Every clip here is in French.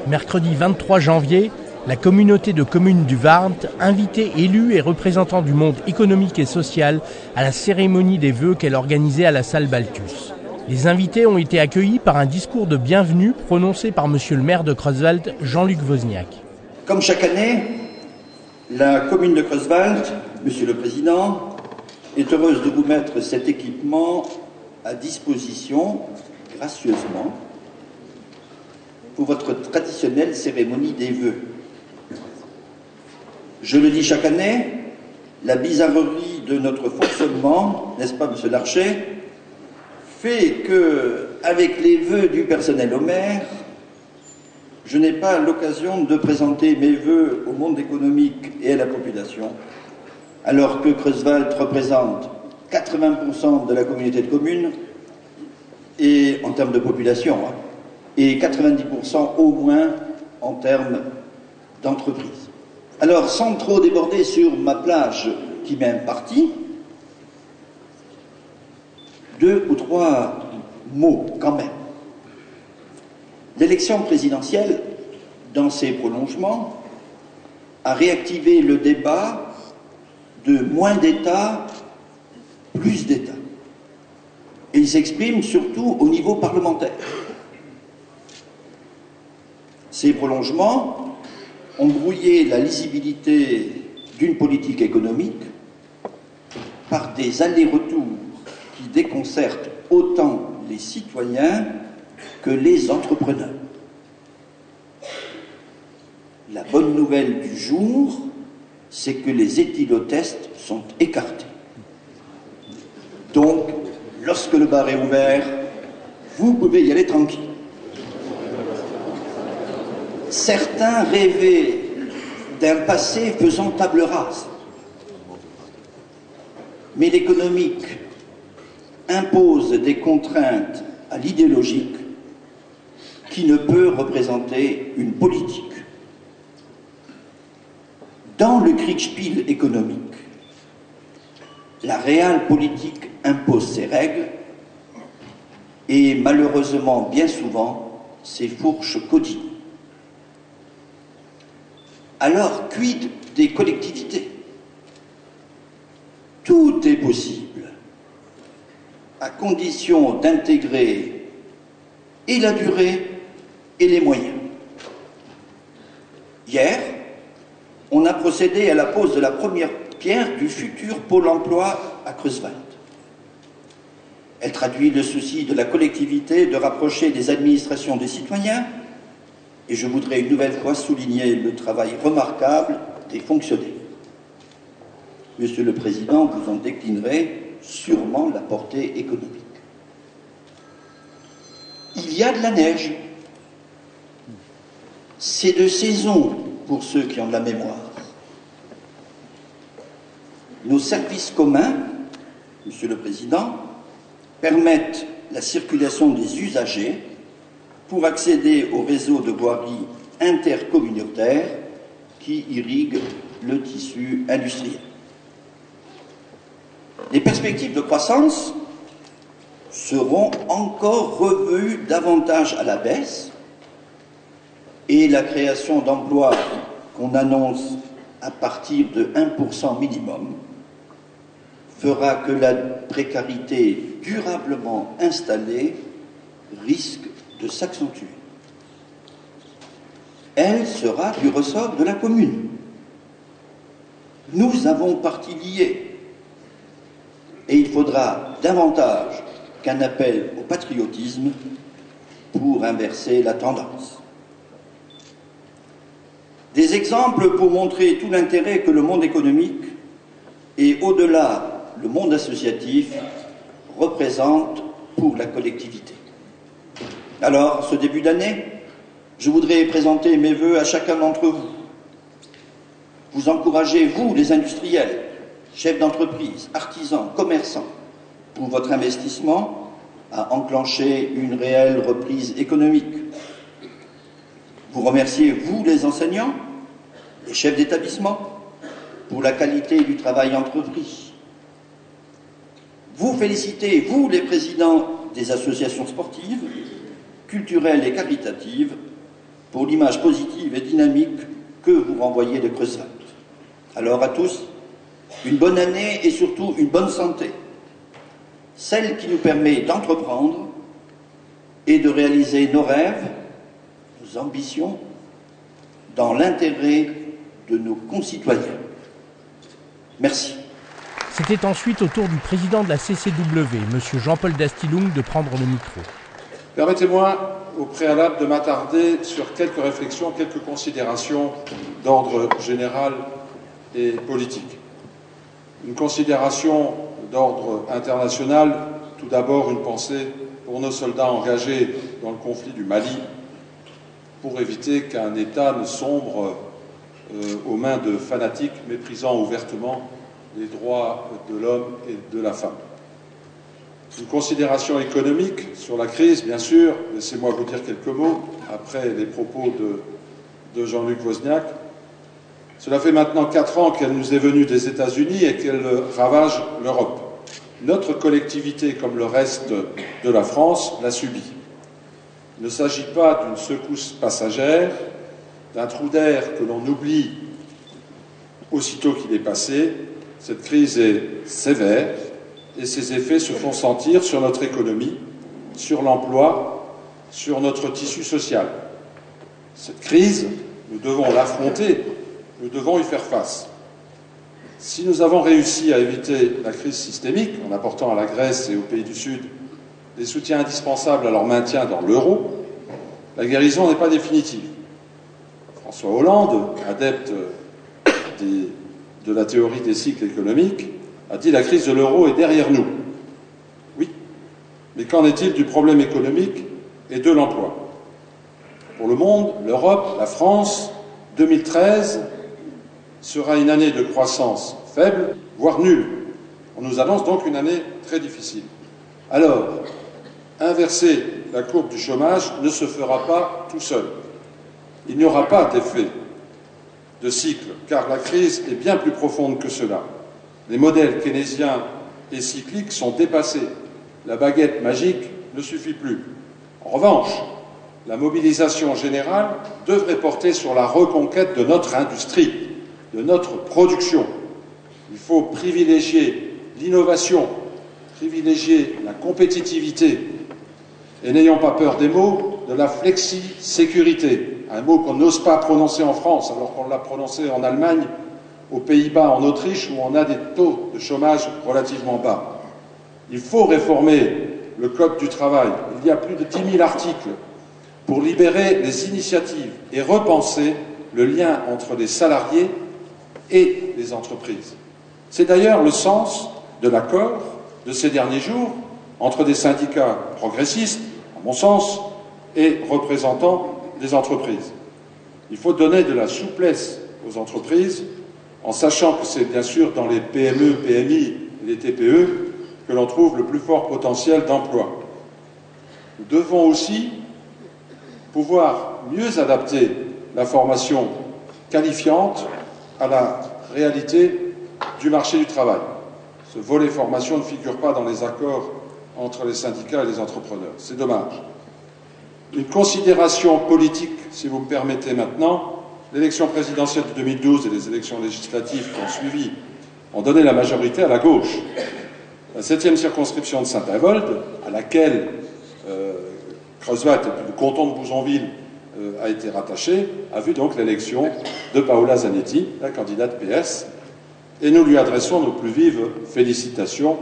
Mercredi 23 janvier, la communauté de communes du Warnt invitait élus et représentants du monde économique et social à la cérémonie des vœux qu'elle organisait à la salle Balthus. Les invités ont été accueillis par un discours de bienvenue prononcé par monsieur le maire de Creuswald, Jean-Luc Wozniak. Comme chaque année, la commune de Creuswald, monsieur le président, est heureuse de vous mettre cet équipement à disposition gracieusement pour votre traditionnelle cérémonie des vœux. Je le dis chaque année, la bizarrerie de notre fonctionnement, n'est-ce pas, monsieur Larcher, fait que, avec les vœux du personnel au maire, je n'ai pas l'occasion de présenter mes vœux au monde économique et à la population, alors que Creuswald représente 80% de la communauté de communes, et en termes de population, et 90% au moins en termes d'entreprise. Alors, sans trop déborder sur ma plage qui m'est impartie, 2 ou 3 mots quand même. L'élection présidentielle, dans ses prolongements, a réactivé le débat de moins d'État, plus d'État. Et il s'exprime surtout au niveau parlementaire. Ces prolongements ont brouillé la lisibilité d'une politique économique par des allers-retours qui déconcertent autant les citoyens que les entrepreneurs. La bonne nouvelle du jour, c'est que les éthylotests sont écartés. Donc, lorsque le bar est ouvert, vous pouvez y aller tranquille. Certains rêvaient d'un passé faisant table rase. Mais l'économique impose des contraintes à l'idéologique qui ne peut représenter une politique. Dans le Kriegspiel économique, la réelle politique impose ses règles et malheureusement bien souvent ses fourches codines. Alors, quid des collectivités? Tout est possible, à condition d'intégrer et la durée et les moyens. Hier, on a procédé à la pose de la première pierre du futur pôle emploi à Creuswald. Elle traduit le souci de la collectivité de rapprocher les administrations des citoyens. Et je voudrais une nouvelle fois souligner le travail remarquable des fonctionnaires. Monsieur le Président, vous en déclinerez sûrement la portée économique. Il y a de la neige. C'est de saison pour ceux qui ont de la mémoire. Nos services communs, Monsieur le Président, permettent la circulation des usagers pour accéder au réseau de voiries intercommunautaires qui irriguent le tissu industriel. Les perspectives de croissance seront encore revues davantage à la baisse et la création d'emplois qu'on annonce à partir de 1% minimum fera que la précarité durablement installée risque de s'accentuer. Elle sera du ressort de la commune. Nous avons partie liée et il faudra davantage qu'un appel au patriotisme pour inverser la tendance. Des exemples pour montrer tout l'intérêt que le monde économique et au-delà le monde associatif représente pour la collectivité. Alors, ce début d'année, je voudrais présenter mes vœux à chacun d'entre vous. Vous encouragez, vous, les industriels, chefs d'entreprise, artisans, commerçants, pour votre investissement à enclencher une réelle reprise économique. Vous remerciez, vous, les enseignants, les chefs d'établissement, pour la qualité du travail entrepris. Vous félicitez, vous, les présidents des associations sportives, culturelles et caritatives, pour l'image positive et dynamique que vous renvoyez de Creusot. Alors à tous, une bonne année et surtout une bonne santé, celle qui nous permet d'entreprendre et de réaliser nos rêves, nos ambitions, dans l'intérêt de nos concitoyens. Merci. C'était ensuite au tour du président de la CCW, M. Jean-Paul Dastilung, de prendre le micro. Permettez-moi, au préalable, de m'attarder sur quelques réflexions, quelques considérations d'ordre général et politique. Une considération d'ordre international, tout d'abord une pensée pour nos soldats engagés dans le conflit du Mali, pour éviter qu'un État ne sombre aux mains de fanatiques méprisant ouvertement les droits de l'homme et de la femme. Une considération économique sur la crise, bien sûr. Laissez-moi vous dire quelques mots après les propos de Jean-Luc Wozniak. Cela fait maintenant 4 ans qu'elle nous est venue des États-Unis et qu'elle ravage l'Europe. Notre collectivité, comme le reste de la France, l'a subie. Il ne s'agit pas d'une secousse passagère, d'un trou d'air que l'on oublie aussitôt qu'il est passé. Cette crise est sévère et ses effets se font sentir sur notre économie, sur l'emploi, sur notre tissu social. Cette crise, nous devons l'affronter, nous devons y faire face. Si nous avons réussi à éviter la crise systémique en apportant à la Grèce et aux pays du Sud des soutiens indispensables à leur maintien dans l'euro, la guérison n'est pas définitive. François Hollande, adepte de la théorie des cycles économiques, a dit « la crise de l'euro est derrière nous ». Oui, mais qu'en est-il du problème économique et de l'emploi? Pour le monde, l'Europe, la France, 2013 sera une année de croissance faible, voire nulle. On nous annonce donc une année très difficile. Alors, inverser la courbe du chômage ne se fera pas tout seul. Il n'y aura pas d'effet de cycle, car la crise est bien plus profonde que cela. Les modèles keynésiens et cycliques sont dépassés. La baguette magique ne suffit plus. En revanche, la mobilisation générale devrait porter sur la reconquête de notre industrie, de notre production. Il faut privilégier l'innovation, privilégier la compétitivité. Et n'ayons pas peur des mots, de la flexi-sécurité, un mot qu'on n'ose pas prononcer en France, alors qu'on l'a prononcé en Allemagne, aux Pays-Bas, en Autriche, où on a des taux de chômage relativement bas. Il faut réformer le Code du travail. Il y a plus de 10 000 articles pour libérer les initiatives et repenser le lien entre les salariés et les entreprises. C'est d'ailleurs le sens de l'accord de ces derniers jours entre des syndicats progressistes, à mon sens, et représentants des entreprises. Il faut donner de la souplesse aux entreprises, en sachant que c'est bien sûr dans les PME, PMI et les TPE que l'on trouve le plus fort potentiel d'emploi. Nous devons aussi pouvoir mieux adapter la formation qualifiante à la réalité du marché du travail. Ce volet formation ne figure pas dans les accords entre les syndicats et les entrepreneurs. C'est dommage. Une considération politique, si vous me permettez maintenant. L'élection présidentielle de 2012 et les élections législatives qui ont suivi ont donné la majorité à la gauche. La 7e circonscription de Saint-Avold, à laquelle Creusot et puis le canton de Bouzonville a été rattaché, a vu donc l'élection de Paola Zanetti, la candidate PS, et nous lui adressons nos plus vives félicitations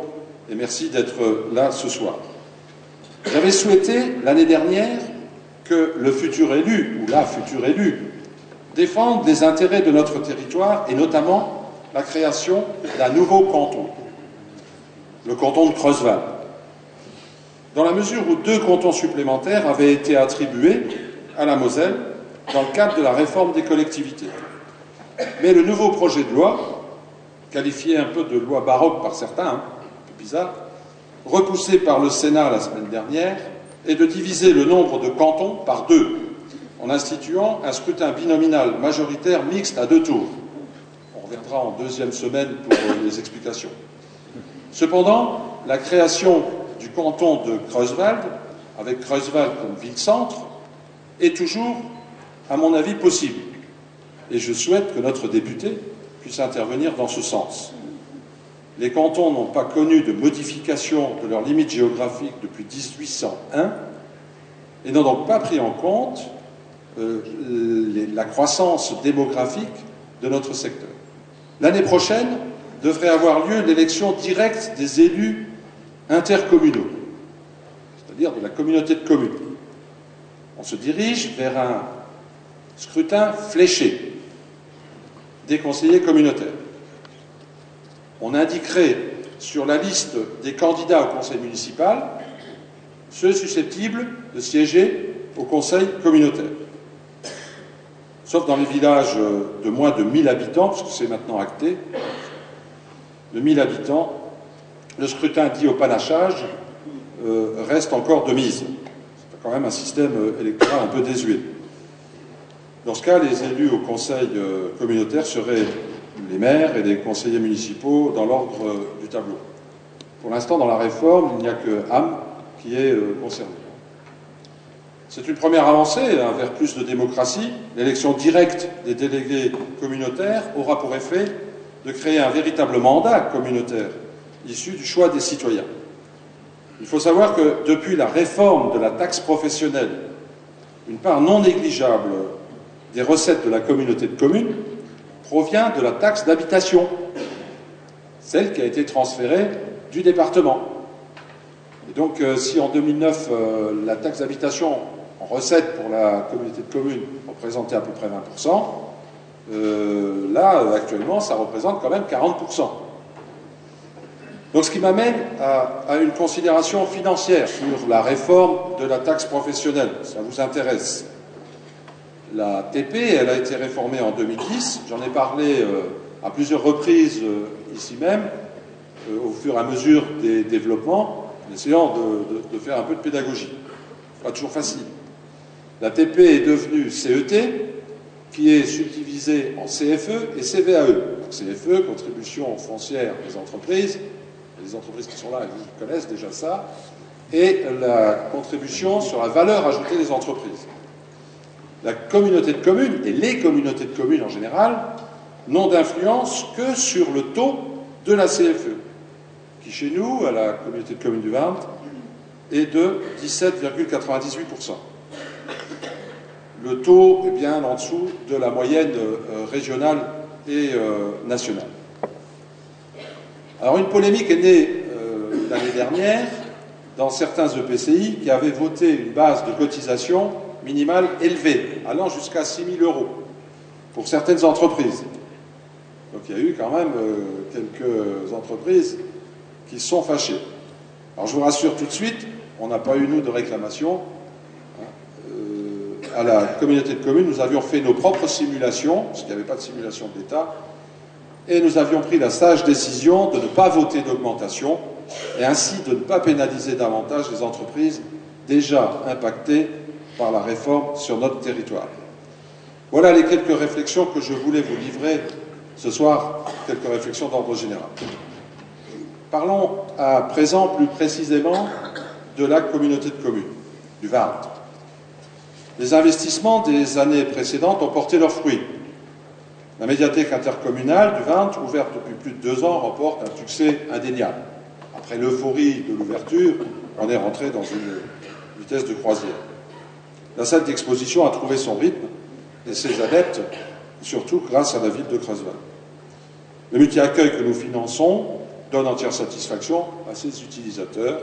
et merci d'être là ce soir. J'avais souhaité l'année dernière que le futur élu, ou la future élue, défende les intérêts de notre territoire et notamment la création d'un nouveau canton, le canton de Creusval. Dans la mesure où 2 cantons supplémentaires avaient été attribués à la Moselle dans le cadre de la réforme des collectivités. Mais le nouveau projet de loi, qualifié un peu de loi baroque par certains, un peu bizarre, repoussé par le Sénat la semaine dernière, est de diviser le nombre de cantons par 2. en instituant un scrutin binominal majoritaire mixte à 2 tours. On reviendra en deuxième semaine pour les explications. Cependant, la création du canton de Creuswald, avec Creuswald comme ville-centre, est toujours, à mon avis, possible. Et je souhaite que notre député puisse intervenir dans ce sens. Les cantons n'ont pas connu de modification de leurs limites géographiques depuis 1801 et n'ont donc pas pris en compte la croissance démographique de notre secteur. L'année prochaine devrait avoir lieu l'élection directe des élus intercommunaux, c'est-à-dire de la communauté de communes. On se dirige vers un scrutin fléché des conseillers communautaires. On indiquerait sur la liste des candidats au conseil municipal ceux susceptibles de siéger au conseil communautaire. Sauf dans les villages de moins de 1000 habitants, parce que c'est maintenant acté, de 1000 habitants, le scrutin dit au panachage reste encore de mise. C'est quand même un système électoral un peu désuet. Dans ce cas, les élus au conseil communautaire seraient les maires et les conseillers municipaux dans l'ordre du tableau. Pour l'instant, dans la réforme, il n'y a que Ham qui est concerné. C'est une première avancée vers plus de démocratie. L'élection directe des délégués communautaires aura pour effet de créer un véritable mandat communautaire issu du choix des citoyens. Il faut savoir que depuis la réforme de la taxe professionnelle, une part non négligeable des recettes de la communauté de communes provient de la taxe d'habitation, celle qui a été transférée du département. Et donc, si en 2009, la taxe d'habitation en recette pour la communauté de communes représentait à peu près 20%, là, actuellement, ça représente quand même 40%. Donc, ce qui m'amène à une considération financière sur la réforme de la taxe professionnelle. Ça vous intéresse? La TP, elle a été réformée en 2010. J'en ai parlé à plusieurs reprises ici même, au fur et à mesure des développements, en essayant de faire un peu de pédagogie. Pas toujours facile. La TP est devenue CET, qui est subdivisée en CFE et CVAE. Donc, CFE, contribution foncière des entreprises. Les entreprises qui sont là, elles connaissent déjà ça. Et la contribution sur la valeur ajoutée des entreprises. La communauté de communes, et les communautés de communes en général, n'ont d'influence que sur le taux de la CFE, qui chez nous, à la communauté de communes du Varnt, est de 17,98%. Le taux est bien en dessous de la moyenne régionale et nationale. Alors une polémique est née l'année dernière dans certains EPCI qui avaient voté une base de cotisation minimale élevée, allant jusqu'à 6 000 € pour certaines entreprises. Donc il y a eu quand même quelques entreprises qui se sont fâchées. Alors je vous rassure tout de suite, on n'a pas eu, nous, de réclamation. À la communauté de communes, nous avions fait nos propres simulations, parce qu'il n'y avait pas de simulation de l'État, et nous avions pris la sage décision de ne pas voter d'augmentation, et ainsi de ne pas pénaliser davantage les entreprises déjà impactées par la réforme sur notre territoire. Voilà les quelques réflexions que je voulais vous livrer ce soir, quelques réflexions d'ordre général. Parlons à présent plus précisément de la communauté de communes, du Varnt. Les investissements des années précédentes ont porté leurs fruits. La médiathèque intercommunale du Varnt, ouverte depuis plus de 2 ans, remporte un succès indéniable. Après l'euphorie de l'ouverture, on est rentré dans une vitesse de croisière. La salle d'exposition a trouvé son rythme et ses adeptes, surtout grâce à la ville de Creuswald. Le multi-accueil que nous finançons donne entière satisfaction à ses utilisateurs.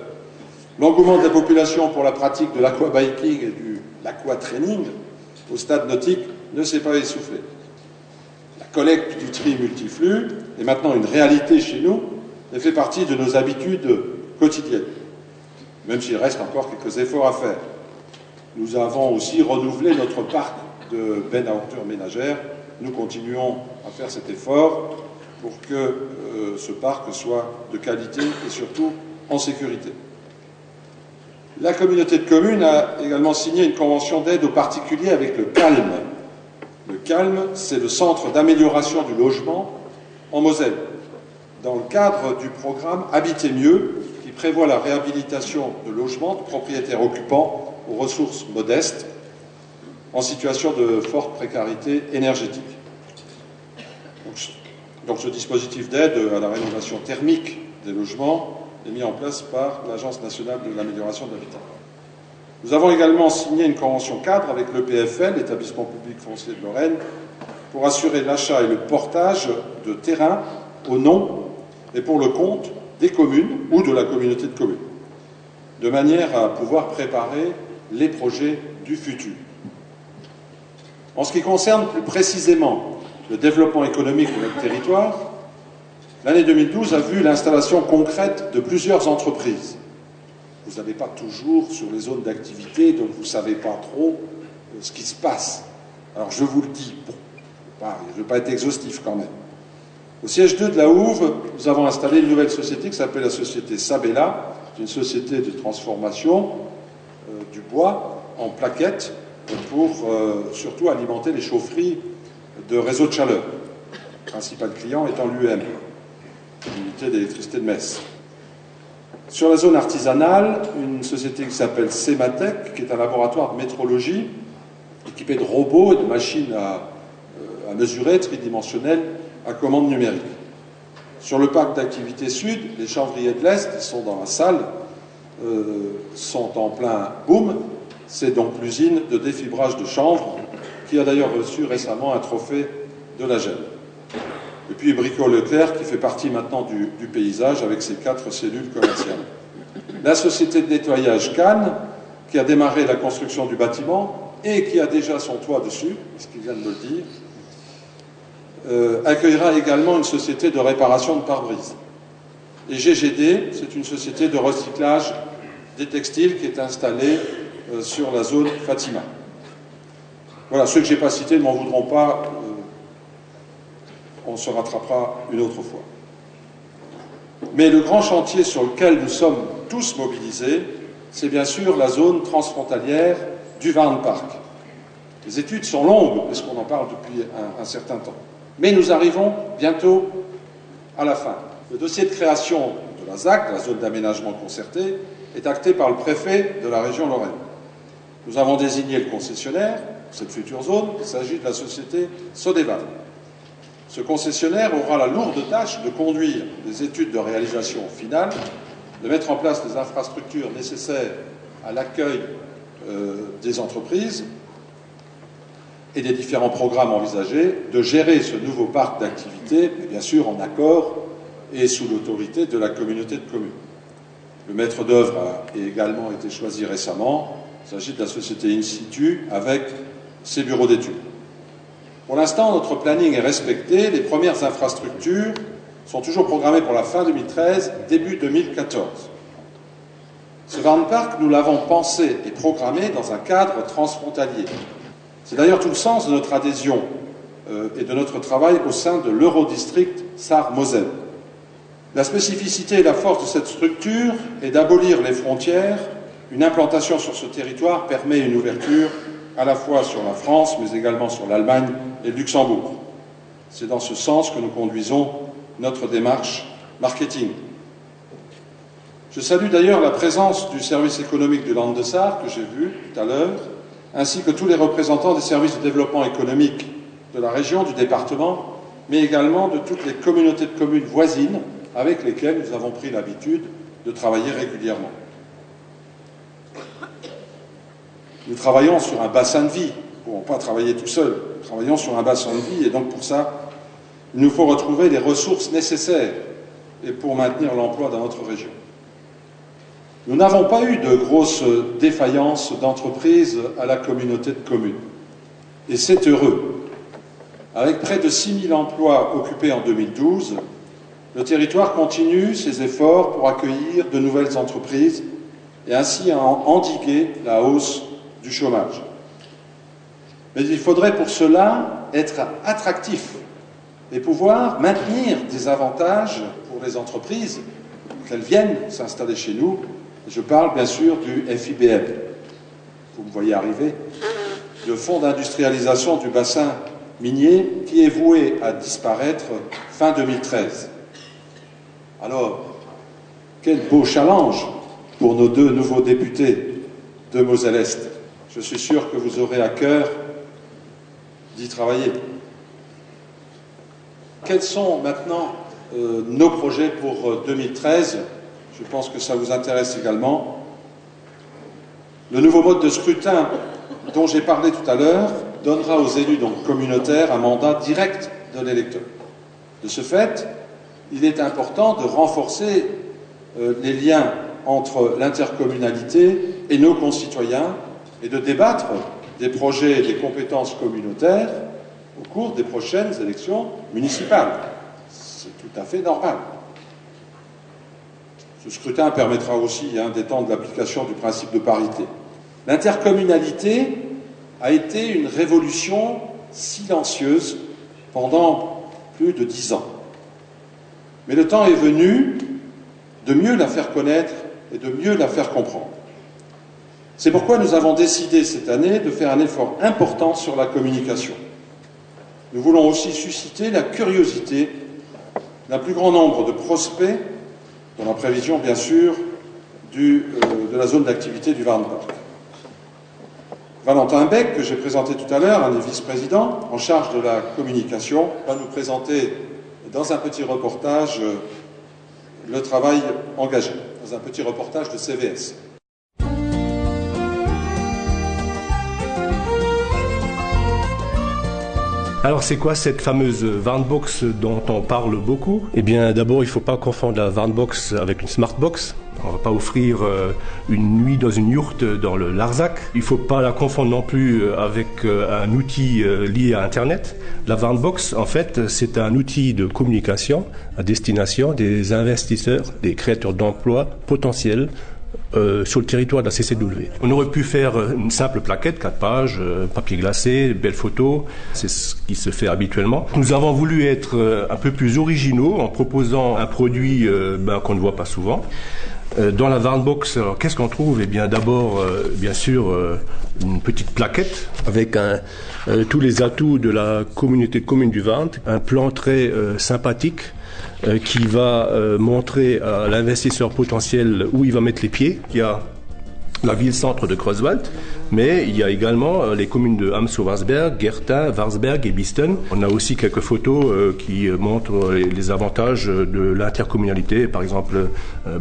L'engouement de la population pour la pratique de l'aquabiking et de l'aquatraining au stade nautique ne s'est pas essoufflé. La collecte du tri multiflux est maintenant une réalité chez nous et fait partie de nos habitudes quotidiennes, même s'il reste encore quelques efforts à faire. Nous avons aussi renouvelé notre parc de bennes à ordures ménagères. Nous continuons à faire cet effort pour que ce parc soit de qualité et surtout en sécurité. La communauté de communes a également signé une convention d'aide aux particuliers avec le CALM. Le CALM, c'est le Centre d'amélioration du logement en Moselle, dans le cadre du programme Habiter mieux, qui prévoit la réhabilitation de logements de propriétaires occupants aux ressources modestes en situation de forte précarité énergétique. Donc ce dispositif d'aide à la rénovation thermique des logements est mis en place par l'Agence nationale de l'amélioration de l'habitat. Nous avons également signé une convention cadre avec l'EPFL, l'Établissement public foncier de Lorraine, pour assurer l'achat et le portage de terrains au nom et pour le compte des communes ou de la communauté de communes, de manière à pouvoir préparer les projets du futur. En ce qui concerne plus précisément le développement économique de notre territoire, l'année 2012 a vu l'installation concrète de plusieurs entreprises. Vous n'avez pas toujours sur les zones d'activité, donc vous ne savez pas trop ce qui se passe. Alors je vous le dis, bon, je ne vais pas être exhaustif quand même. Au siège 2 de la Houve, nous avons installé une nouvelle société qui s'appelle la société Sabella. C'est une société de transformation du bois en plaquettes pour surtout alimenter les chaufferies de réseaux de chaleur. Le principal client étant l'UM, l'unité d'électricité de Metz. Sur la zone artisanale, une société qui s'appelle Sematec, qui est un laboratoire de métrologie équipé de robots et de machines à mesurer tridimensionnelles à commande numérique. Sur le parc d'activité sud, les chanvriers de l'Est, qui sont dans la salle, sont en plein boom. C'est donc l'usine de défibrage de chanvre, qui a d'ailleurs reçu récemment un trophée de la GEM. Et puis Brico Leclerc, qui fait partie maintenant du paysage avec ses 4 cellules commerciales. La société de nettoyage Cannes, qui a démarré la construction du bâtiment et qui a déjà son toit dessus, ce qu'il vient de me le dire, accueillera également une société de réparation de pare-brise. Et GGD, c'est une société de recyclage des textiles qui est installée sur la zone Fatima. Voilà, ceux que je n'ai pas cités ne m'en voudront pas, on se rattrapera une autre fois. Mais le grand chantier sur lequel nous sommes tous mobilisés, c'est bien sûr la zone transfrontalière du Warnpark. Les études sont longues, puisqu'on en parle depuis un certain temps. Mais nous arrivons bientôt à la fin. Le dossier de création de la ZAC, la zone d'aménagement concerté, est acté par le préfet de la région Lorraine. Nous avons désigné le concessionnaire pour cette future zone. Il s'agit de la société Sodeval. Ce concessionnaire aura la lourde tâche de conduire les études de réalisation finale, de mettre en place les infrastructures nécessaires à l'accueil des entreprises et des différents programmes envisagés, de gérer ce nouveau parc d'activités, mais bien sûr en accord et sous l'autorité de la communauté de communes. Le maître d'œuvre a également été choisi récemment. Il s'agit de la société In Situ avec ses bureaux d'études. Pour l'instant, notre planning est respecté. Les premières infrastructures sont toujours programmées pour la fin 2013, début 2014. Ce Warnpark, nous l'avons pensé et programmé dans un cadre transfrontalier. C'est d'ailleurs tout le sens de notre adhésion et de notre travail au sein de l'Eurodistrict Sarre-Moselle. La spécificité et la force de cette structure est d'abolir les frontières. Une implantation sur ce territoire permet une ouverture à la fois sur la France, mais également sur l'Allemagne et le Luxembourg. C'est dans ce sens que nous conduisons notre démarche marketing. Je salue d'ailleurs la présence du service économique du Land de Sarre, que j'ai vu tout à l'heure, ainsi que tous les représentants des services de développement économique de la région, du département, mais également de toutes les communautés de communes voisines avec lesquelles nous avons pris l'habitude de travailler régulièrement. Nous travaillons sur un bassin de vie. Nous ne pouvons pas travailler tout seul. Nous travaillons sur un bassin de vie et donc pour ça, il nous faut retrouver les ressources nécessaires et pour maintenir l'emploi dans notre région. Nous n'avons pas eu de grosses défaillances d'entreprises à la communauté de communes. Et c'est heureux. Avec près de 6 000 emplois occupés en 2012, le territoire continue ses efforts pour accueillir de nouvelles entreprises et ainsi endiguer la hausse du chômage. Mais il faudrait pour cela être attractif et pouvoir maintenir des avantages pour les entreprises, qu'elles viennent s'installer chez nous, Je parle bien sûr du FIBM, vous me voyez arriver, le Fonds d'industrialisation du bassin minier qui est voué à disparaître fin 2013. Alors, quel beau challenge pour nos 2 nouveaux députés de Moselle-Est. Je suis sûr que vous aurez à cœur d'y travailler. Quels sont maintenant nos projets pour 2013 ? Je pense que ça vous intéresse également. Le nouveau mode de scrutin dont j'ai parlé tout à l'heure donnera aux élus donc communautaires un mandat direct de l'électeur. De ce fait, il est important de renforcer les liens entre l'intercommunalité et nos concitoyens et de débattre des projets et des compétences communautaires au cours des prochaines élections municipales. C'est tout à fait normal. Ce scrutin permettra aussi d'étendre l'application du principe de parité. L'intercommunalité a été une révolution silencieuse pendant plus de 10 ans. Mais le temps est venu de mieux la faire connaître et de mieux la faire comprendre. C'est pourquoi nous avons décidé cette année de faire un effort important sur la communication. Nous voulons aussi susciter la curiosité d'un plus grand nombre de prospects, dans la prévision bien sûr de la zone d'activité du Warnpark. Valentin Beck, que j'ai présenté tout à l'heure, un des vice-présidents en charge de la communication, va nous présenter dans un petit reportage le travail engagé, dans un petit reportage de CVS. Alors c'est quoi cette fameuse Warnbox dont on parle beaucoup? Eh bien d'abord il ne faut pas confondre la Warnbox avec une Smartbox. On ne va pas offrir une nuit dans une yourte dans le Larzac. Il ne faut pas la confondre non plus avec un outil lié à Internet. La Warnbox, en fait, c'est un outil de communication à destination des investisseurs, des créateurs d'emplois potentiels sur le territoire de la CCW. On aurait pu faire une simple plaquette, 4 pages, papier glacé, belles photos, c'est ce qui se fait habituellement. Nous avons voulu être un peu plus originaux en proposant un produit qu'on ne voit pas souvent. Dans la Warnbox, qu'est-ce qu'on trouve? Eh bien, d'abord, bien sûr, une petite plaquette avec tous les atouts de la communauté de communes du Warn, un plan très sympathique qui va montrer à l'investisseur potentiel où il va mettre les pieds. Il y a la ville-centre de Creuswald, mais il y a également les communes de Amso-Warsberg, Gertin, Warsberg et Bisten. On a aussi quelques photos qui montrent les avantages de l'intercommunalité, par exemple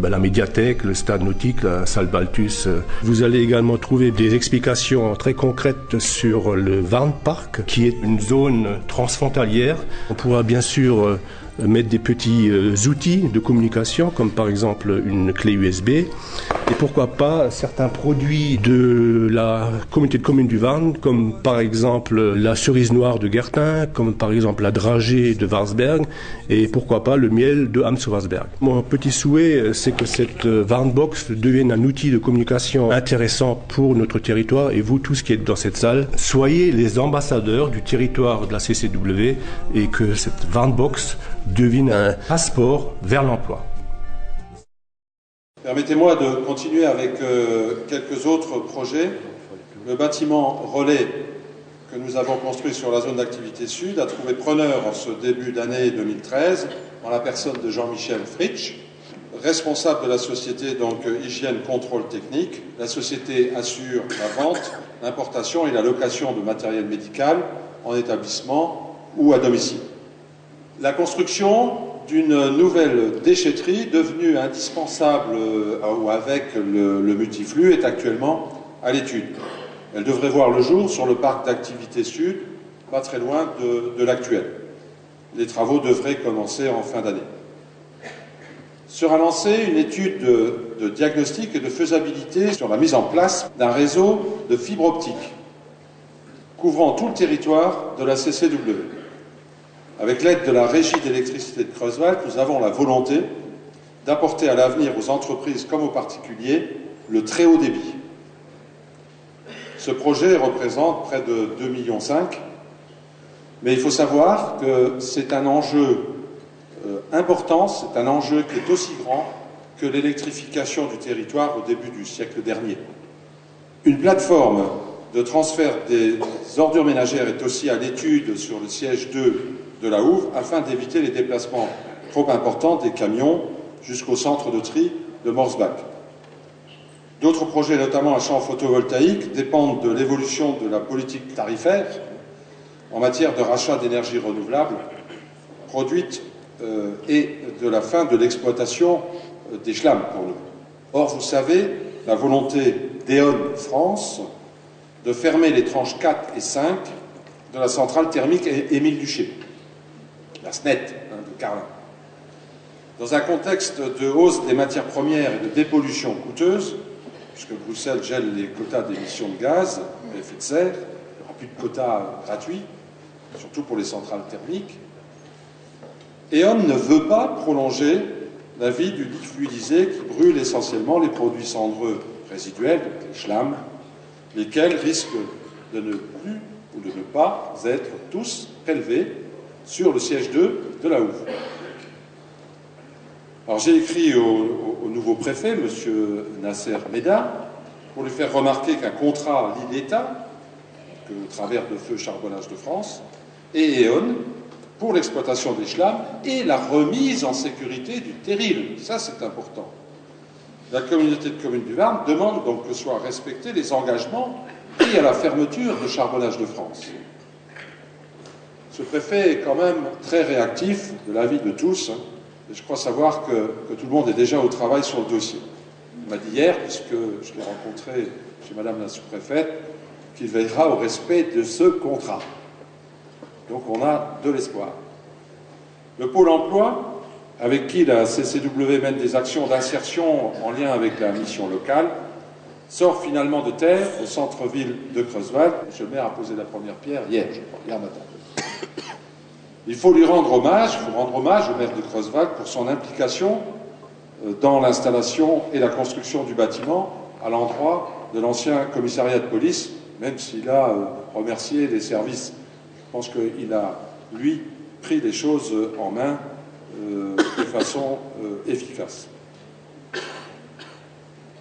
la médiathèque, le stade nautique, la salle Balthus. Vous allez également trouver des explications très concrètes sur le Warnpark, qui est une zone transfrontalière. On pourra bien sûr mettre des petits outils de communication, comme par exemple une clé USB, et pourquoi pas certains produits de la communauté de communes du Warn, comme par exemple la cerise noire de Gertin, comme par exemple la dragée de Warsberg, et pourquoi pas le miel de Amso-Warsberg. Mon petit souhait, c'est que cette Warnbox devienne un outil de communication intéressant pour notre territoire, et vous tous qui êtes dans cette salle, soyez les ambassadeurs du territoire de la CCW, et que cette Warnbox devienne un passeport vers l'emploi. Permettez-moi de continuer avec quelques autres projets. Le bâtiment relais que nous avons construit sur la zone d'activité sud a trouvé preneur en ce début d'année 2013 en la personne de Jean-Michel Fritsch, responsable de la société Hygiène Contrôle Technique. La société assure la vente, l'importation et la location de matériel médical en établissement ou à domicile. La construction d'une nouvelle déchetterie devenue indispensable avec le multiflux est actuellement à l'étude. Elle devrait voir le jour sur le parc d'activité sud, pas très loin de l'actuel. Les travaux devraient commencer en fin d'année. Sera lancée une étude de diagnostic et de faisabilité sur la mise en place d'un réseau de fibre optique couvrant tout le territoire de la CCW. Avec l'aide de la Régie d'électricité de Creuswald, nous avons la volonté d'apporter à l'avenir aux entreprises comme aux particuliers le très haut débit. Ce projet représente près de 2,5 millions, mais il faut savoir que c'est un enjeu important, c'est un enjeu qui est aussi grand que l'électrification du territoire au début du siècle dernier. Une plateforme de transfert des ordures ménagères est aussi à l'étude sur le siège 2 de la Houve afin d'éviter les déplacements trop importants des camions jusqu'au centre de tri de Morsbach. D'autres projets, notamment à champ photovoltaïque, dépendent de l'évolution de la politique tarifaire en matière de rachat d'énergie renouvelable produite et de la fin de l'exploitation des schlamm pour nous. Or, vous savez, la volonté d'E.ON France de fermer les tranches 4 et 5 de la centrale thermique Émile Duché, la SNET de Carlin. Dans un contexte de hausse des matières premières et de dépollution coûteuse, puisque Bruxelles gèle les quotas d'émissions de gaz à effet de serre, il n'y aura plus de quotas gratuits, surtout pour les centrales thermiques, E.ON ne veut pas prolonger la vie du lit fluidisé qui brûle essentiellement les produits cendreux résiduels, donc les schlamm, lesquels risquent de ne plus ou de ne pas être tous prélevés sur le siège 2 de la Houve. Alors j'ai écrit au nouveau préfet, M. Nasser Meda, pour lui faire remarquer qu'un contrat lie l'État, que Travers de Feu Charbonnage de France, et E.ON, pour l'exploitation des schlamm et la remise en sécurité du terril. Ça, c'est important. La communauté de communes du Varn demande donc que soient respectés les engagements pris à la fermeture de Charbonnage de France. Ce préfet est quand même très réactif de l'avis de tous, et je crois savoir que tout le monde est déjà au travail sur le dossier. Il m'a dit hier, puisque je l'ai rencontré chez Madame la sous-préfète, qu'il veillera au respect de ce contrat. Donc on a de l'espoir. Le Pôle emploi, avec qui la CCW mène des actions d'insertion en lien avec la mission locale, sort finalement de terre au centre-ville de Creuswald. M. le maire a posé la première pierre hier, je crois, hier matin. Il faut lui rendre hommage, au maire de Creuswald pour son implication dans l'installation et la construction du bâtiment à l'endroit de l'ancien commissariat de police, même s'il a remercié les services. Je pense qu'il a, lui, pris les choses en main de façon efficace.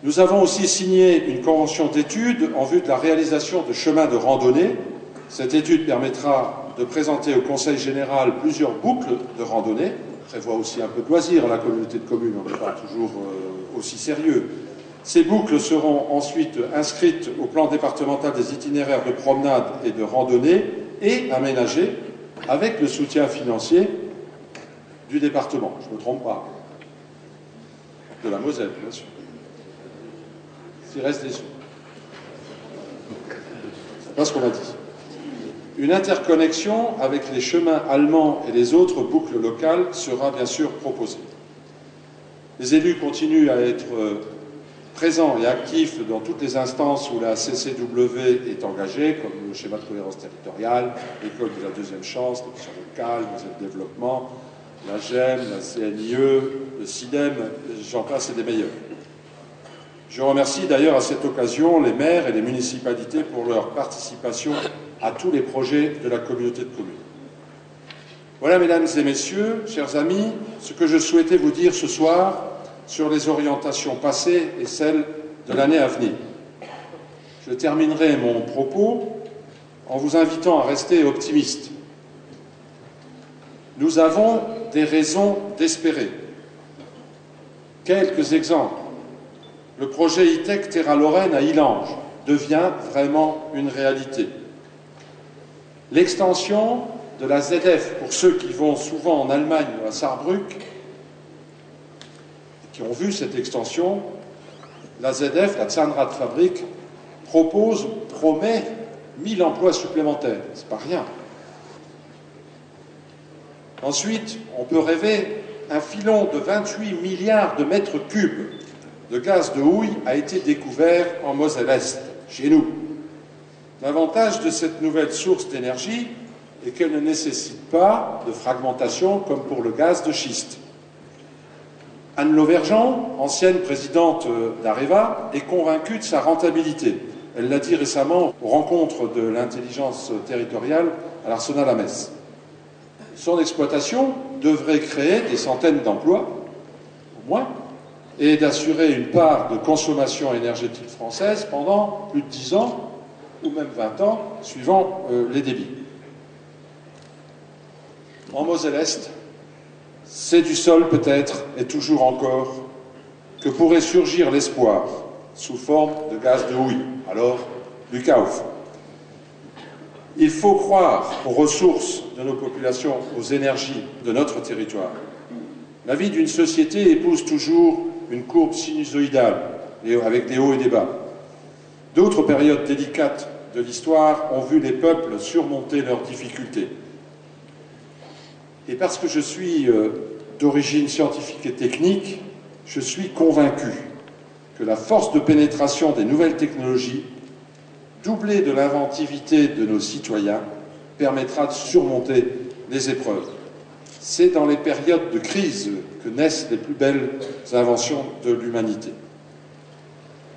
Nous avons aussi signé une convention d'études en vue de la réalisation de chemins de randonnée. Cette étude permettra de présenter au Conseil général plusieurs boucles de randonnée. On prévoit aussi un peu de loisirs à la communauté de communes, on n'est pas toujours aussi sérieux. Ces boucles seront ensuite inscrites au plan départemental des itinéraires de promenade et de randonnée et aménagées avec le soutien financier du département. Je ne me trompe pas. De la Moselle, bien sûr. S'il reste des sous. C'est pas ce qu'on m'a dit. Une interconnexion avec les chemins allemands et les autres boucles locales sera bien sûr proposée. Les élus continuent à être présents et actifs dans toutes les instances où la CCW est engagée, comme le schéma de cohérence territoriale, l'école de la deuxième chance, les missions locales, le développement, la GEM, la CNIE, le CIDEM, j'en passe et des meilleurs. Je remercie d'ailleurs à cette occasion les maires et les municipalités pour leur participation à tous les projets de la communauté de communes. Voilà, mesdames et messieurs, chers amis, ce que je souhaitais vous dire ce soir sur les orientations passées et celles de l'année à venir. Je terminerai mon propos en vous invitant à rester optimiste. Nous avons des raisons d'espérer. Quelques exemples. Le projet ITEC Terra-Lorraine à Illange devient vraiment une réalité. L'extension de la ZF, pour ceux qui vont souvent en Allemagne ou à Saarbrück, qui ont vu cette extension, la ZF, la Zahnradfabrik, promet 1000 emplois supplémentaires. C'est pas rien. Ensuite, on peut rêver, un filon de 28 milliards de mètres cubes de gaz de houille a été découvert en Moselle-Est, chez nous. L'avantage de cette nouvelle source d'énergie est qu'elle ne nécessite pas de fragmentation comme pour le gaz de schiste. Anne Lauvergeon, ancienne présidente d'Areva, est convaincue de sa rentabilité. Elle l'a dit récemment aux rencontres de l'intelligence territoriale à l'Arsenal à Metz. Son exploitation devrait créer des centaines d'emplois, au moins, et d'assurer une part de consommation énergétique française pendant plus de 10 ans, ou même 20 ans, suivant les débits. En Moselle-Est, c'est du sol peut-être, et toujours encore, que pourrait surgir l'espoir sous forme de gaz de houille, alors du Kauf. Il faut croire aux ressources de nos populations, aux énergies de notre territoire. La vie d'une société épouse toujours une courbe sinusoïdale, avec des hauts et des bas. D'autres périodes délicates de l'histoire ont vu les peuples surmonter leurs difficultés. Et parce que je suis d'origine scientifique et technique, je suis convaincu que la force de pénétration des nouvelles technologies, doublée de l'inventivité de nos citoyens, permettra de surmonter les épreuves. C'est dans les périodes de crise que naissent les plus belles inventions de l'humanité.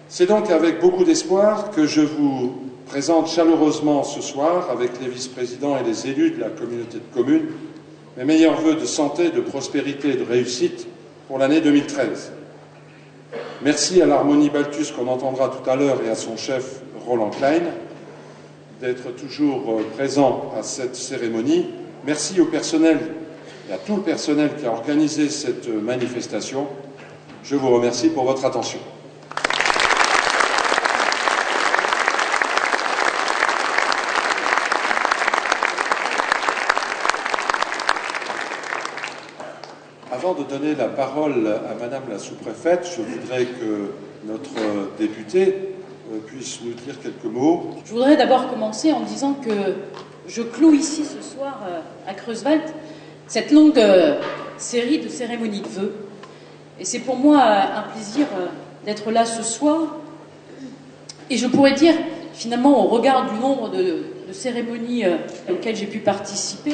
C'est donc avec beaucoup d'espoir que je vous présente chaleureusement ce soir, avec les vice-présidents et les élus de la communauté de communes, mes meilleurs vœux de santé, de prospérité et de réussite pour l'année 2013. Merci à l'Harmonie Balthus qu'on entendra tout à l'heure et à son chef Roland Klein d'être toujours présent à cette cérémonie. Merci au personnel et à tout le personnel qui a organisé cette manifestation. Je vous remercie pour votre attention. Avant de donner la parole à Madame la sous-préfète, je voudrais que notre député puisse nous dire quelques mots. Je voudrais d'abord commencer en disant que je cloue ici ce soir à Creuswald cette longue série de cérémonies de vœux. Et c'est pour moi un plaisir d'être là ce soir. Et je pourrais dire, finalement, au regard du nombre de cérémonies auxquelles j'ai pu participer,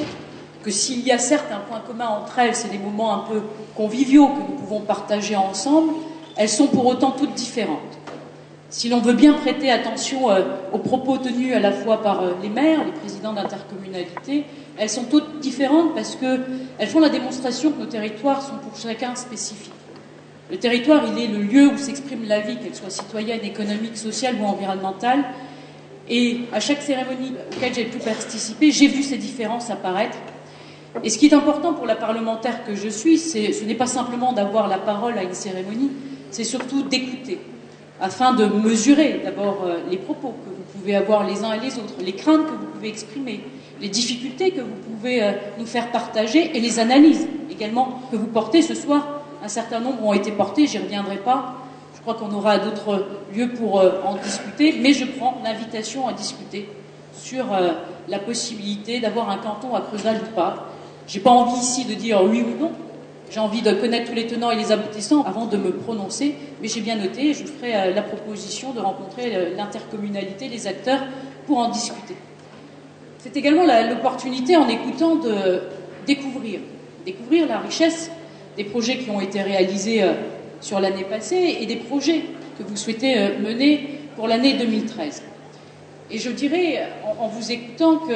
que s'il y a certes un point commun entre elles, c'est des moments un peu conviviaux que nous pouvons partager ensemble, elles sont pour autant toutes différentes. Si l'on veut bien prêter attention aux propos tenus à la fois par les maires, les présidents d'intercommunalité, elles sont toutes différentes parce qu'elles font la démonstration que nos territoires sont pour chacun spécifiques. Le territoire, il est le lieu où s'exprime la vie, qu'elle soit citoyenne, économique, sociale ou environnementale. Et à chaque cérémonie auquel j'ai pu participer, j'ai vu ces différences apparaître. Et ce qui est important pour la parlementaire que je suis, ce n'est pas simplement d'avoir la parole à une cérémonie, c'est surtout d'écouter, afin de mesurer d'abord les propos que vous pouvez avoir les uns et les autres, les craintes que vous pouvez exprimer, les difficultés que vous pouvez nous faire partager et les analyses également que vous portez ce soir. Un certain nombre ont été portés, j'y reviendrai pas. Je crois qu'on aura d'autres lieux pour en discuter, mais je prends l'invitation à discuter sur la possibilité d'avoir un canton à Creuswald ou pas. J'ai pas envie ici de dire oui ou non. J'ai envie de connaître tous les tenants et les aboutissants avant de me prononcer, mais j'ai bien noté et je ferai la proposition de rencontrer l'intercommunalité, les acteurs, pour en discuter. C'est également l'opportunité, en écoutant, de découvrir la richesse des projets qui ont été réalisés sur l'année passée et des projets que vous souhaitez mener pour l'année 2013. Et je dirais, en vous écoutant, qu'il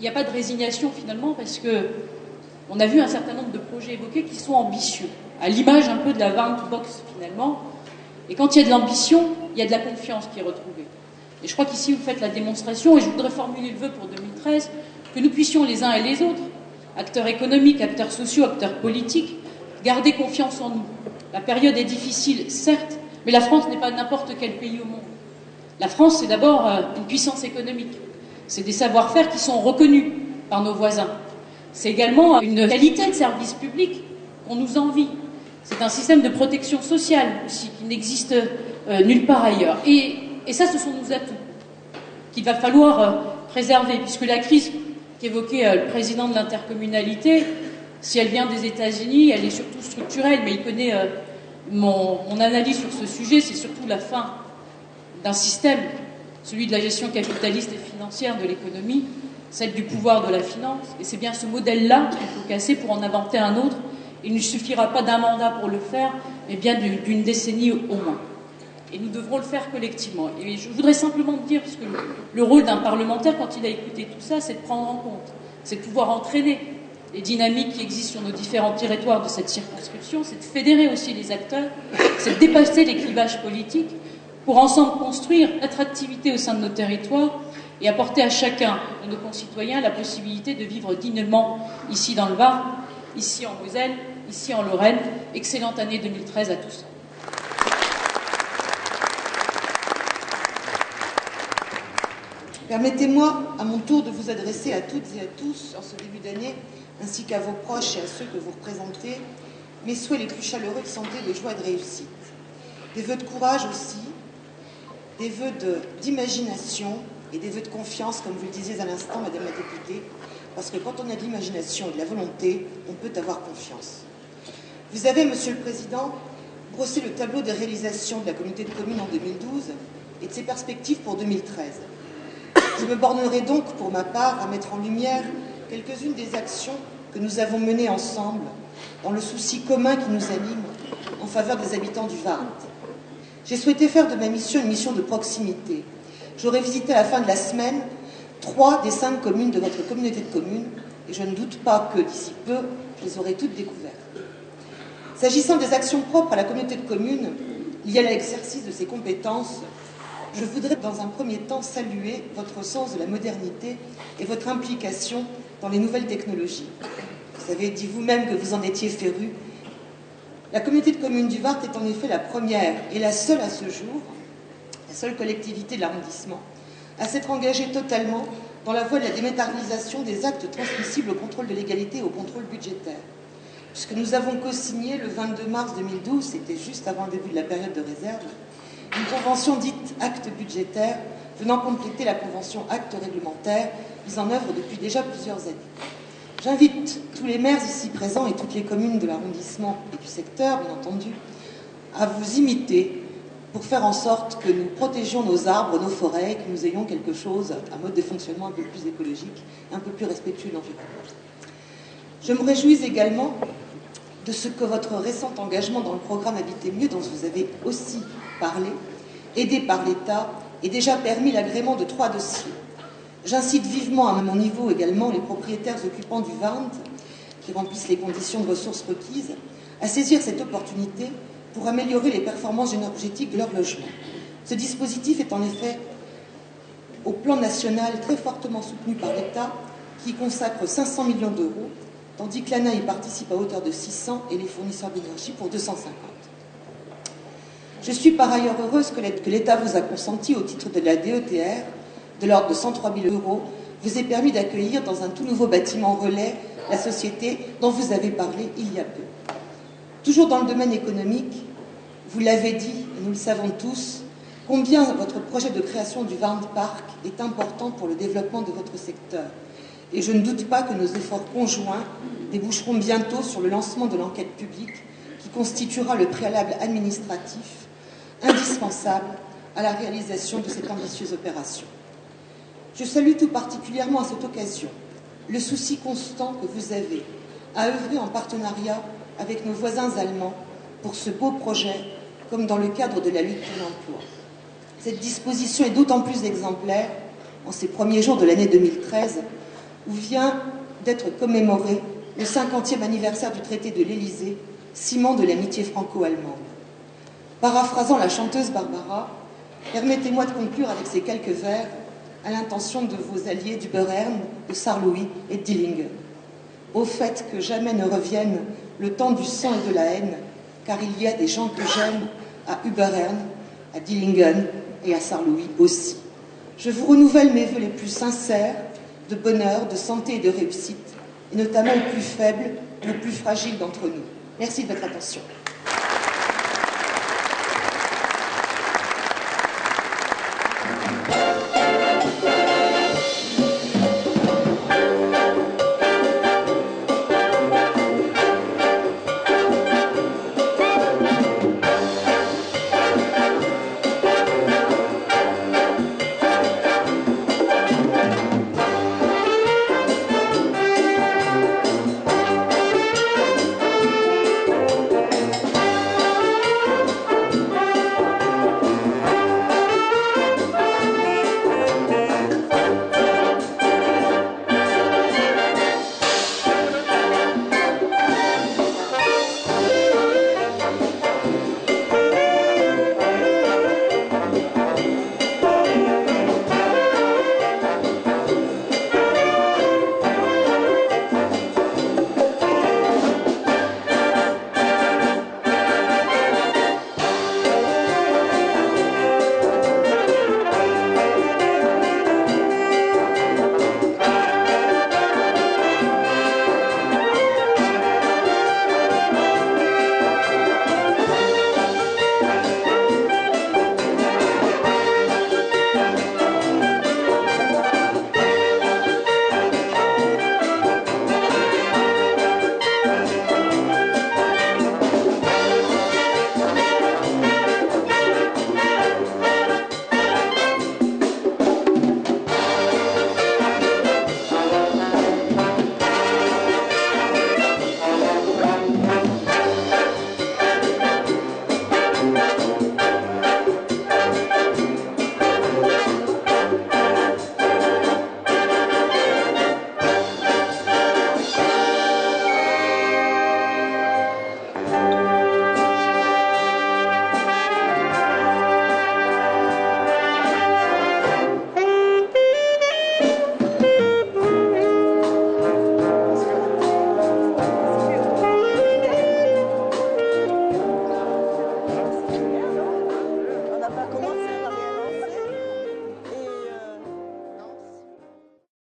n'y a pas de résignation finalement, parce que on a vu un certain nombre de projets évoqués qui sont ambitieux, à l'image un peu de la Warntbox finalement. Et quand il y a de l'ambition, il y a de la confiance qui est retrouvée. Et je crois qu'ici vous faites la démonstration, et je voudrais formuler le vœu pour 2013, que nous puissions les uns et les autres, acteurs économiques, acteurs sociaux, acteurs politiques, garder confiance en nous. La période est difficile, certes, mais la France n'est pas n'importe quel pays au monde. La France, c'est d'abord une puissance économique. C'est des savoir-faire qui sont reconnus par nos voisins. C'est également une qualité de service public qu'on nous envie. C'est un système de protection sociale aussi qui n'existe nulle part ailleurs. Et ça, ce sont nos atouts qu'il va falloir préserver, puisque la crise qu'évoquait le président de l'intercommunalité, si elle vient des États-Unis, elle est surtout structurelle, mais il connaît mon analyse sur ce sujet, c'est surtout la fin d'un système, celui de la gestion capitaliste et financière de l'économie, celle du pouvoir de la finance, et c'est bien ce modèle-là qu'il faut casser pour en inventer un autre. Il ne suffira pas d'un mandat pour le faire, mais bien d'une décennie au moins. Et nous devrons le faire collectivement. Et je voudrais simplement dire, puisque le rôle d'un parlementaire, quand il a écouté tout ça, c'est de prendre en compte, c'est de pouvoir entraîner les dynamiques qui existent sur nos différents territoires de cette circonscription, c'est de fédérer aussi les acteurs, c'est de dépasser les clivages politiques pour ensemble construire l'attractivité au sein de nos territoires et apporter à chacun de nos concitoyens la possibilité de vivre dignement ici dans le Var, ici en Moselle, ici en Lorraine. Excellente année 2013 à tous. Permettez-moi à mon tour de vous adresser à toutes et à tous en ce début d'année, ainsi qu'à vos proches et à ceux que vous représentez, mes souhaits les plus chaleureux de santé, de joie et de réussite. Des vœux de courage aussi, des vœux d'imagination et des vœux de confiance, comme vous le disiez à l'instant, Madame la députée, parce que quand on a de l'imagination et de la volonté, on peut avoir confiance. Vous avez, Monsieur le Président, brossé le tableau des réalisations de la communauté de communes en 2012 et de ses perspectives pour 2013. Je me bornerai donc, pour ma part, à mettre en lumière quelques-unes des actions que nous avons menées ensemble dans le souci commun qui nous anime en faveur des habitants du Var. J'ai souhaité faire de ma mission une mission de proximité. J'aurai visité à la fin de la semaine 3 des 5 communes de votre communauté de communes et je ne doute pas que d'ici peu, je les aurai toutes découvertes. S'agissant des actions propres à la communauté de communes liées à l'exercice de ses compétences, je voudrais dans un premier temps saluer votre sens de la modernité et votre implication dans les nouvelles technologies. Vous avez dit vous-même que vous en étiez féru. La communauté de communes du Var est en effet la première et la seule à ce jour, la seule collectivité de l'arrondissement, à s'être engagée totalement dans la voie de la dématérialisation des actes transmissibles au contrôle de légalité et au contrôle budgétaire. Puisque nous avons co-signé le 22 mars 2012, c'était juste avant le début de la période de réserve, une convention dite acte budgétaire venant compléter la convention acte réglementaire mise en œuvre depuis déjà plusieurs années. J'invite tous les maires ici présents et toutes les communes de l'arrondissement et du secteur, bien entendu, à vous imiter pour faire en sorte que nous protégions nos arbres, nos forêts, que nous ayons quelque chose, un mode de fonctionnement un peu plus écologique et un peu plus respectueux de l'environnement. Je me réjouis également de ce que votre récent engagement dans le programme Habiter mieux, dont vous avez aussi parlé, aidé par l'État, ait déjà permis l'agrément de 3 dossiers. J'incite vivement à mon niveau également les propriétaires occupants du Varnt, qui remplissent les conditions de ressources requises, à saisir cette opportunité pour améliorer les performances énergétiques de leur logement. Ce dispositif est en effet, au plan national, très fortement soutenu par l'État, qui consacre 500 millions d'euros, tandis que l'ANA y participe à hauteur de 600 et les fournisseurs d'énergie pour 250. Je suis par ailleurs heureuse que l'État vous a consenti au titre de la DETR, de l'ordre de 103 000 euros, vous ait permis d'accueillir dans un tout nouveau bâtiment relais la société dont vous avez parlé il y a peu. Toujours dans le domaine économique, vous l'avez dit, et nous le savons tous, combien votre projet de création du Varnt Park est important pour le développement de votre secteur. Et je ne doute pas que nos efforts conjoints déboucheront bientôt sur le lancement de l'enquête publique qui constituera le préalable administratif indispensable à la réalisation de cette ambitieuse opération. Je salue tout particulièrement à cette occasion le souci constant que vous avez à œuvrer en partenariat avec nos voisins allemands pour ce beau projet, comme dans le cadre de la lutte pour l'emploi. Cette disposition est d'autant plus exemplaire en ces premiers jours de l'année 2013, où vient d'être commémoré le 50e anniversaire du traité de l'Élysée, ciment de l'amitié franco-allemande. Paraphrasant la chanteuse Barbara, permettez-moi de conclure avec ces quelques vers à l'intention de vos alliés d'Übernern, de Sarrelouis et de Dillingen. Au fait que jamais ne revienne le temps du sang et de la haine, car il y a des gens que j'aime à Übernern, à Dillingen et à Sarrelouis aussi. Je vous renouvelle mes vœux les plus sincères de bonheur, de santé et de réussite, et notamment aux plus faibles et aux plus fragiles d'entre nous. Merci de votre attention.